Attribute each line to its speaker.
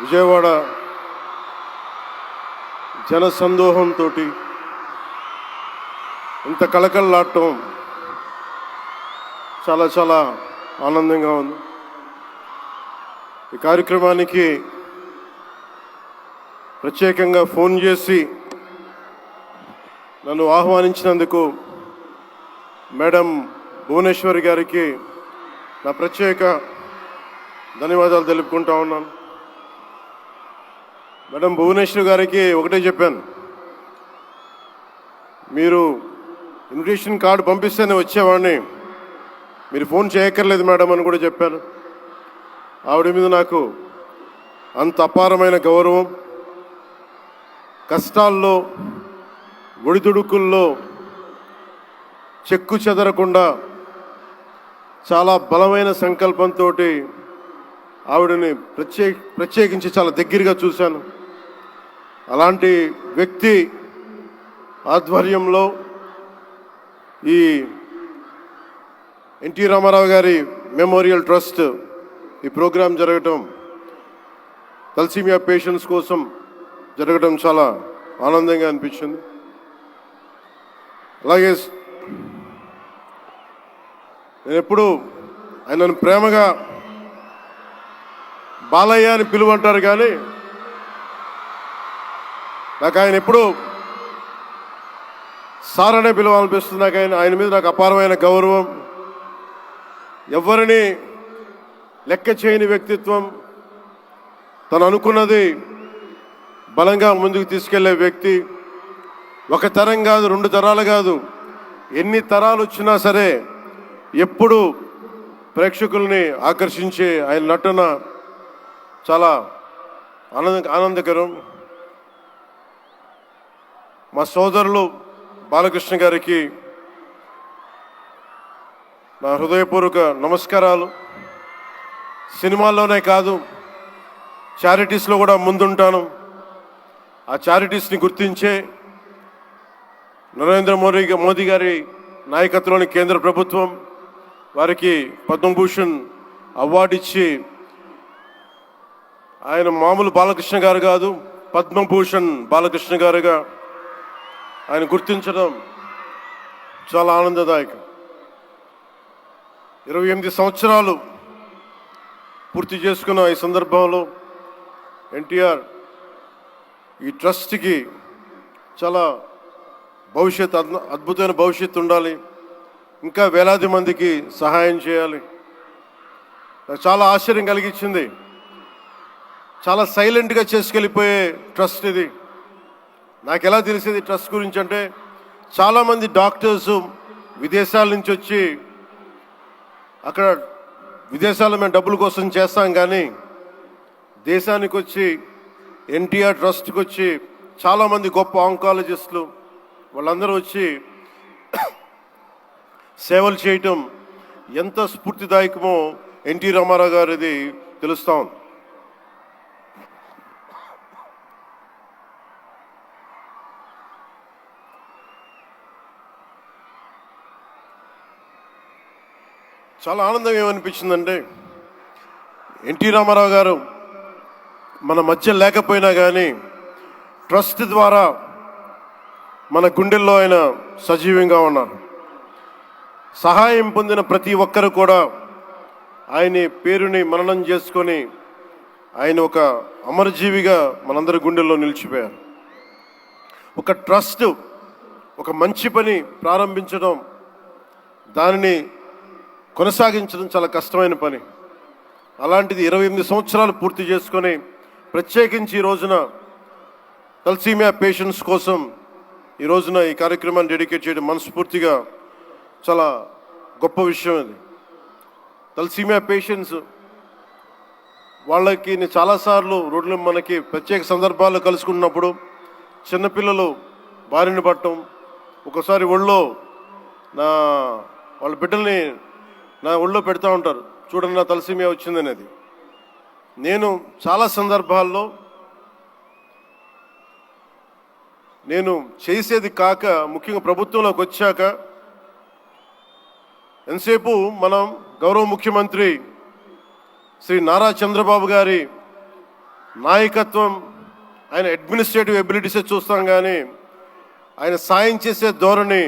Speaker 1: విజయవాడ జనసందోహంతో ఇంత కళకళలాడటం చాలా చాలా ఆనందంగా ఉంది. ఈ కార్యక్రమానికి ప్రత్యేకంగా ఫోన్ చేసి నన్ను ఆహ్వానించినందుకు మేడం భువనేశ్వరి గారికి నా ప్రత్యేక ధన్యవాదాలు తెలుపుకుంటా ఉన్నాను. మేడం భువనేశ్వరి గారికి ఒకటే చెప్పాను, మీరు ఇన్విటేషన్ కార్డు పంపిస్తేనే వచ్చేవాడిని, మీరు ఫోన్ చేయక్కర్లేదు మేడం అని కూడా చెప్పాను. ఆవిడ మీద నాకు అంత అపారమైన గౌరవం. కష్టాల్లో ఒడిదుడుకుల్లో చెక్కు చెదరకుండా చాలా బలమైన సంకల్పంతో ఆవిడని ప్రత్యేకించి చాలా దగ్గరగా చూశాను. అలాంటి వ్యక్తి ఆధ్వర్యంలో ఈ ఎన్టీ రామారావు గారి మెమోరియల్ ట్రస్ట్ ఈ ప్రోగ్రాం జరగటం, తలసీమియా పేషెంట్స్ కోసం జరగడం చాలా ఆనందంగా అనిపించింది. అలాగే నేను ఎప్పుడు ఆయనను ప్రేమగా బాలయ్య అని పిలువంటారు, కానీ నాకు ఆయన ఎప్పుడు సార్ అనే పిలవాలనిపిస్తుంది. నాకు ఆయన మీద నాకు అపారమైన గౌరవం. ఎవరిని లెక్క చేయని వ్యక్తిత్వం, తను అనుకున్నది బలంగా ముందుకు తీసుకెళ్లే వ్యక్తి. ఒక తరం కాదు, 2 తరాలు కాదు, ఎన్ని తరాలు వచ్చినా సరే ఎప్పుడు ప్రేక్షకుల్ని ఆకర్షించే ఆయన నటన చాలా ఆనందకరం. మా సోదరులు బాలకృష్ణ గారికి నా హృదయపూర్వక నమస్కారాలు. సినిమాల్లోనే కాదు, చారిటీస్లో కూడా ముందుంటాను. ఆ చారిటీస్ని గుర్తించే నరేంద్ర మోదీ గారి నాయకత్వంలోని కేంద్ర ప్రభుత్వం వారికి పద్మభూషణ్ అవార్డు ఇచ్చి, ఆయన మామూలు బాలకృష్ణ గారు కాదు, పద్మభూషణ్ బాలకృష్ణ గారుగా ఆయన గుర్తించడం చాలా ఆనందదాయకం. 28 సంవత్సరాలు పూర్తి చేసుకున్న ఈ సందర్భంలో ఎన్టీఆర్ ఈ ట్రస్ట్కి చాలా అద్భుతమైన భవిష్యత్తు ఉండాలి, ఇంకా వేలాది మందికి సహాయం చేయాలి. నాకు చాలా ఆశ్చర్యం కలిగించింది. చాలా సైలెంట్గా చేసుకెళ్ళిపోయే ట్రస్ట్ ఇది. నాకు ఎలా తెలిసేది ట్రస్ట్ గురించి అంటే, చాలామంది డాక్టర్స్ విదేశాల నుంచి వచ్చి అక్కడ విదేశాల్లో మేము డబ్బుల కోసం చేస్తాం, కానీ దేశానికి వచ్చి ఎన్టీఆర్ ట్రస్ట్కి వచ్చి చాలామంది గొప్ప ఆంకాలజిస్టులు వాళ్ళందరూ వచ్చి సేవలు చేయటం ఎంత స్ఫూర్తిదాయకమో ఎన్టీ రామారావు గారిది తెలుస్తా ఉంది. చాలా ఆనందం ఏమనిపించిందంటే, ఎన్టీ రామారావు గారు మన మధ్య లేకపోయినా కానీ ట్రస్ట్ ద్వారా మన గుండెల్లో ఆయన సజీవంగా ఉన్నారు. సహాయం పొందిన ప్రతి ఒక్కరు కూడా ఆయన పేరుని మననం చేసుకొని ఆయన ఒక అమరజీవిగా మనందరి గుండెల్లో నిలిచిపోయారు. ఒక ట్రస్ట్, ఒక మంచి పని ప్రారంభించడం, దానిని కొనసాగించడం చాలా కష్టమైన పని. అలాంటిది 28 సంవత్సరాలు పూర్తి చేసుకొని ప్రత్యేకించి ఈ రోజున తలసీమియా పేషెంట్స్ కోసం ఈ రోజున ఈ కార్యక్రమాన్ని డెడికేట్ చేయడం మనస్ఫూర్తిగా చాలా గొప్ప విషయం. ఇది తలసీమియా పేషెంట్స్ వాళ్ళకి నేను చాలాసార్లు రోడ్లు మనకి ప్రత్యేక సందర్భాల్లో కలుసుకున్నప్పుడు చిన్నపిల్లలు బారిన పడటం, ఒకసారి ఒళ్ళో వాళ్ళ బిడ్డల్ని నా ఒళ్ళో పెడతా ఉంటారు, చూడండి నా తలసీమియా వచ్చిందనేది. నేను చాలా సందర్భాల్లో నేను చేసేది కాక, ముఖ్యంగా ప్రభుత్వంలోకి వచ్చాక ఎంతసేపు మనం గౌరవ ముఖ్యమంత్రి శ్రీ నారా చంద్రబాబు గారి నాయకత్వం, ఆయన అడ్మినిస్ట్రేటివ్ ఎబిలిటీసే చూస్తాం కానీ ఆయన సాయం చేసే ధోరణి